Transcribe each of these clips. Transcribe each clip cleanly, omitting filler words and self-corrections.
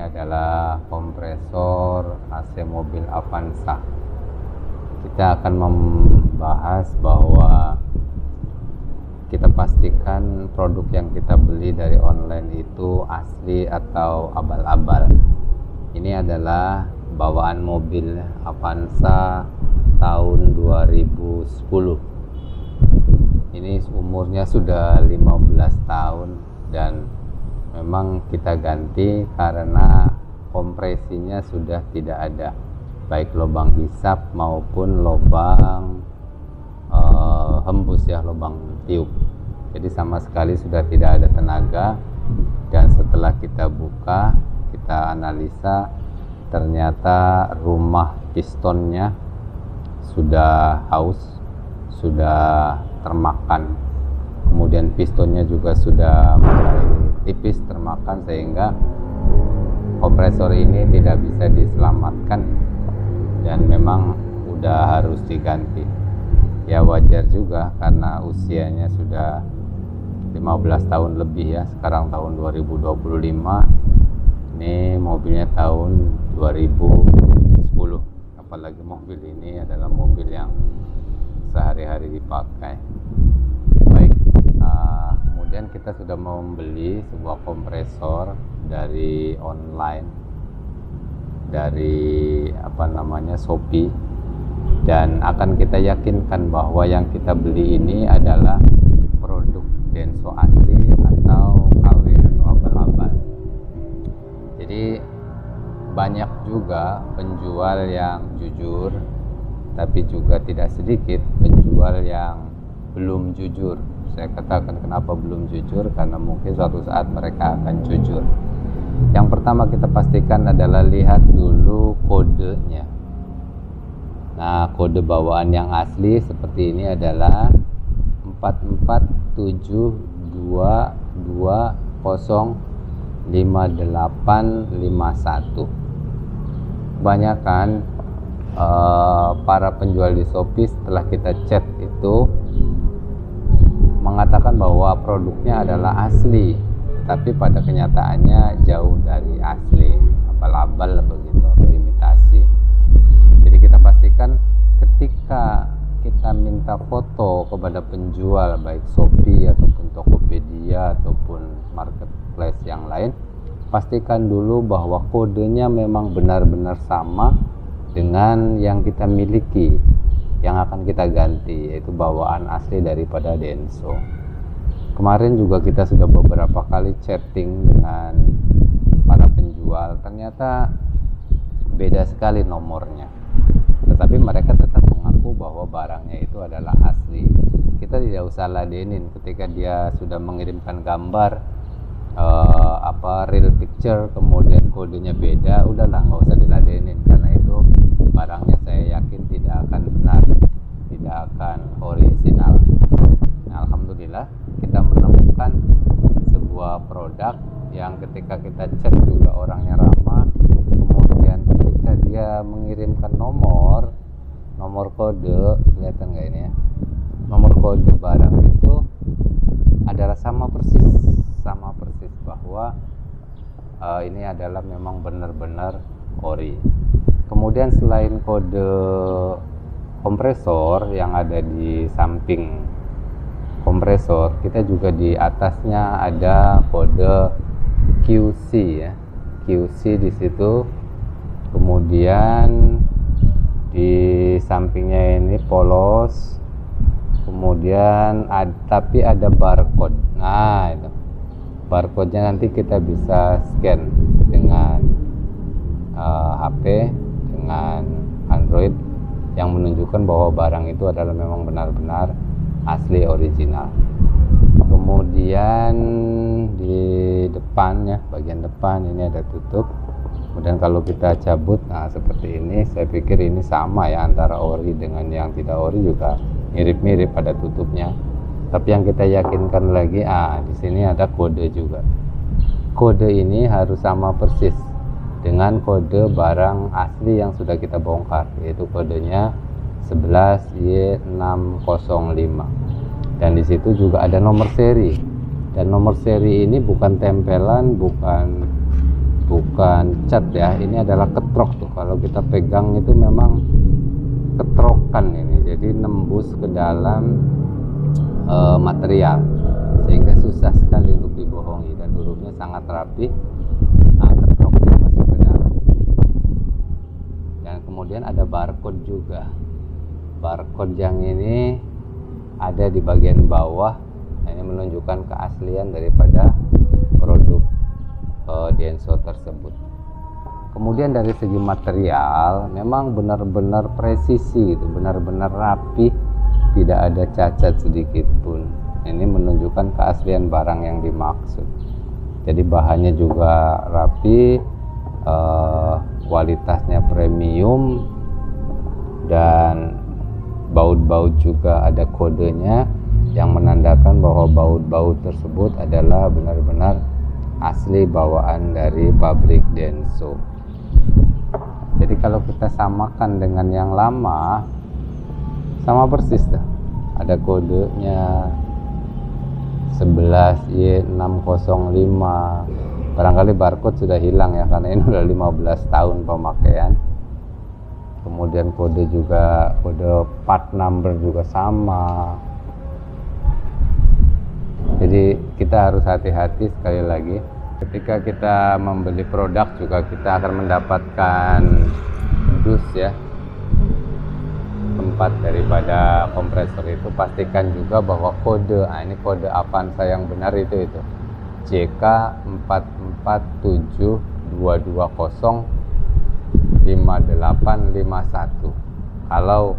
adalah kompresor AC mobil Avanza. Kita akan membahas bahwa kita pastikan produk yang kita beli dari online itu asli atau abal-abal. Ini adalah bawaan mobil Avanza tahun 2010. Ini umurnya sudah 15 tahun dan memang kita ganti karena kompresinya sudah tidak ada, baik lubang hisap maupun lubang hembus ya, lubang tiup. Jadi sama sekali sudah tidak ada tenaga. Dan setelah kita buka, kita analisa, ternyata rumah pistonnya sudah haus, sudah termakan. Kemudian pistonnya juga sudah mulai tipis termakan, sehingga kompresor ini tidak bisa diselamatkan dan memang udah harus diganti. Ya wajar juga karena usianya sudah 15 tahun lebih ya. Sekarang tahun 2025, ini mobilnya tahun 2010. Apalagi mobil ini adalah mobil yang sehari-hari dipakai. Baik, kemudian kita sudah membeli sebuah kompresor dari online, dari Shopee, dan akan kita yakinkan bahwa yang kita beli ini adalah produk Denso asli atau KW atau abal-abal. Jadi banyak juga penjual yang jujur, tapi juga tidak sedikit penjual yang belum jujur. Saya katakan kenapa belum jujur, karena mungkin suatu saat mereka akan jujur. Yang pertama kita pastikan adalah lihat dulu kodenya. Nah, kode bawaan yang asli seperti ini adalah 4472205851. Kebanyakan para penjual di Shopee setelah kita chat itu mengatakan bahwa produknya adalah asli, tapi pada kenyataannya jauh dari asli, abal-abal begitu atau imitasi. Jadi kita pastikan ketika kita minta foto kepada penjual baik Shopee ataupun Tokopedia ataupun marketplace yang lain, pastikan dulu bahwa kodenya memang benar-benar sama dengan yang kita miliki, yang akan kita ganti, yaitu bawaan asli daripada Denso. Kemarin juga kita sudah beberapa kali chatting dengan para penjual, ternyata beda sekali nomornya, tetapi mereka tetap mengaku bahwa barangnya itu adalah asli. Kita tidak usah ladenin ketika dia sudah mengirimkan gambar real picture, kemudian kodenya beda, udahlah nggak usah diladenin, karena itu barangnya saya yakin tidak akan benar, tidak akan original. Nah, alhamdulillah kita menemukan sebuah produk yang ketika kita cek juga orangnya ramah, kemudian ketika dia mengirimkan nomor kode, kelihatan nggak ini ya, nomor kode barang itu adalah sama persis bahwa ini adalah memang benar-benar ori. Kemudian selain kode kompresor yang ada di samping kompresor, kita juga di atasnya ada kode QC ya. QC di situ. Kemudian di sampingnya ini polos. Kemudian tapi ada barcode. Nah, itu barcode-nya nanti kita bisa scan dengan HP, dengan Android, yang menunjukkan bahwa barang itu adalah memang benar-benar asli original. Kemudian di depannya, bagian depan ini ada tutup. Kemudian kalau kita cabut, nah seperti ini, saya pikir ini sama ya, antara ori dengan yang tidak ori juga mirip-mirip pada tutupnya. Tapi yang kita yakinkan lagi, di sini ada kode juga. Kode ini harus sama persis dengan kode barang asli yang sudah kita bongkar, yaitu kodenya 11Y605. Dan di situ juga ada nomor seri. Dan nomor seri ini bukan tempelan, bukan bukan cat ya, ini adalah ketrok tuh. Kalau kita pegang itu memang ketrokan ini, jadi nembus ke dalam material sehingga susah sekali untuk dibohongi, dan hurufnya sangat rapi. Nah, ketroknya masuk ke dalam. Dan kemudian ada barcode juga. Barcode yang ini ada di bagian bawah. Nah, ini menunjukkan keaslian daripada produk Denso tersebut. Kemudian dari segi material memang benar-benar presisi gitu, benar-benar rapi, tidak ada cacat sedikit pun. Ini menunjukkan keaslian barang yang dimaksud. Jadi bahannya juga rapi, kualitasnya premium, dan baut-baut juga ada kodenya yang menandakan bahwa baut-baut tersebut adalah benar-benar asli bawaan dari pabrik Denso. Jadi kalau kita samakan dengan yang lama, sama persis dah. Ada kodenya 11Y605. Barangkali barcode sudah hilang ya, karena ini udah 15 tahun pemakaian. Kemudian kode juga, kode part number juga sama. Jadi kita harus hati-hati sekali lagi. Ketika kita membeli produk juga kita akan mendapatkan dus ya, tempat daripada kompresor itu. Pastikan juga bahwa kode, ini kode Avanza yang benar itu JK44722058851. Kalau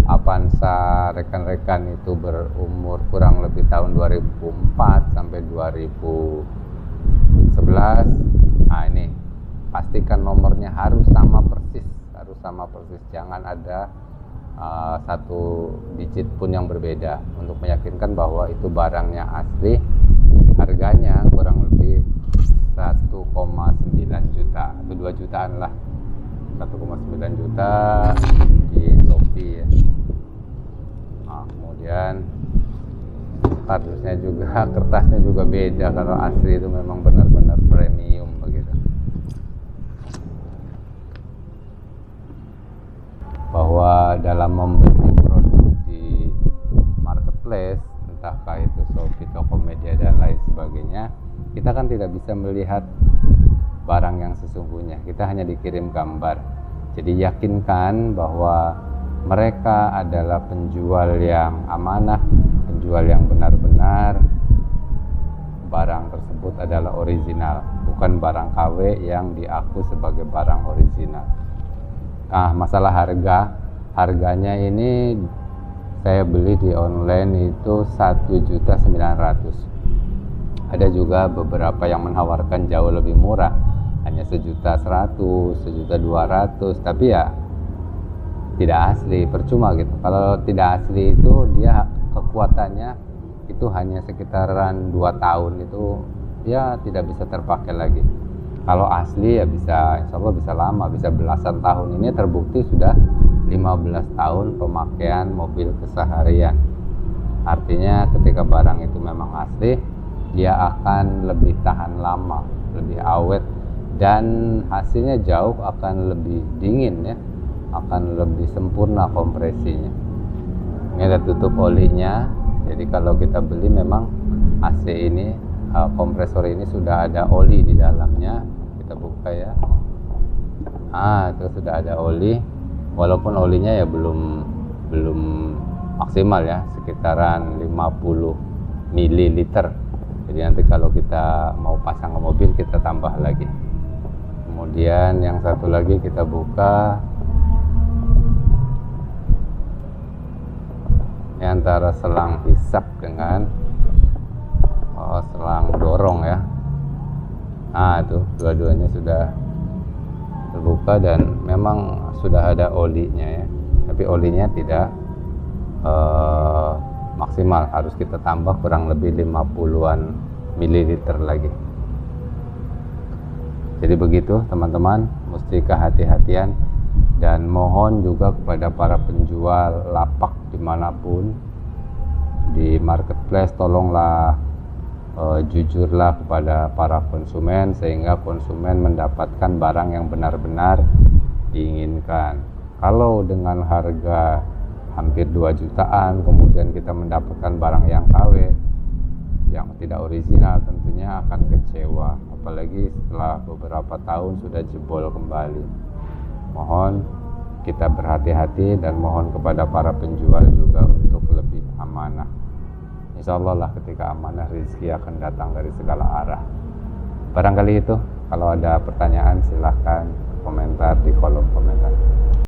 Avanza rekan-rekan itu berumur kurang lebih tahun 2004 sampai 2011, nah ini pastikan nomornya harus sama persis, jangan ada satu digit pun yang berbeda, untuk meyakinkan bahwa itu barangnya asli. Harganya kurang lebih 1,9 juta atau 2 jutaan lah, 1,9 juta di Shopee ya. Nah, kemudian kardusnya juga, kertasnya juga beda. Kalau asli itu memang benar-benar premium begitu. Bahwa dalam membeli produk di marketplace, entahkah itu Shopee, Tokopedia dan lain sebagainya, kita kan tidak bisa melihat barang yang sesungguhnya, kita hanya dikirim gambar. Jadi yakinkan bahwa mereka adalah penjual yang amanah, penjual yang benar-benar barang tersebut adalah original, bukan barang KW yang diaku sebagai barang original. Nah, masalah harganya ini saya beli di online itu 1.900.000. Ada juga beberapa yang menawarkan jauh lebih murah, hanya 1.100.000, 1.200.000, tapi ya tidak asli, percuma gitu. Kalau tidak asli itu dia kekuatannya itu hanya sekitaran 2 tahun, itu ya tidak bisa terpakai lagi. Kalau asli ya bisa, insya Allah bisa lama, bisa belasan tahun. Ini terbukti sudah 15 tahun pemakaian mobil keseharian. Artinya ketika barang itu memang asli, dia akan lebih tahan lama, lebih awet, dan hasilnya jauh akan lebih dingin ya, akan lebih sempurna kompresinya. Ini ada tutup olinya, jadi kalau kita beli memang AC ini, kompresor ini sudah ada oli di dalamnya. Kita buka ya, itu sudah ada oli, walaupun olinya ya belum maksimal ya, sekitaran 50 ml. Jadi nanti kalau kita mau pasang ke mobil kita tambah lagi. Kemudian yang satu lagi kita buka, ini antara selang hisap dengan selang dorong ya. Nah itu dua-duanya sudah terbuka dan memang sudah ada olinya ya, tapi olinya tidak maksimal, harus kita tambah kurang lebih 50-an mililiter lagi. Jadi begitu teman-teman, mesti kehati-hatian, dan mohon juga kepada para penjual lapak dimanapun di marketplace, tolonglah jujurlah kepada para konsumen sehingga konsumen mendapatkan barang yang benar-benar diinginkan. Kalau dengan harga hampir 2 jutaan kemudian kita mendapatkan barang yang KW yang tidak original, tentunya akan kecewa, apalagi setelah beberapa tahun sudah jebol kembali. Mohon kita berhati-hati dan mohon kepada para penjual juga untuk lebih amanah. Insya Allah lah ketika amanah rezeki akan datang dari segala arah. Barangkali itu, kalau ada pertanyaan silahkan komentar di kolom komentar.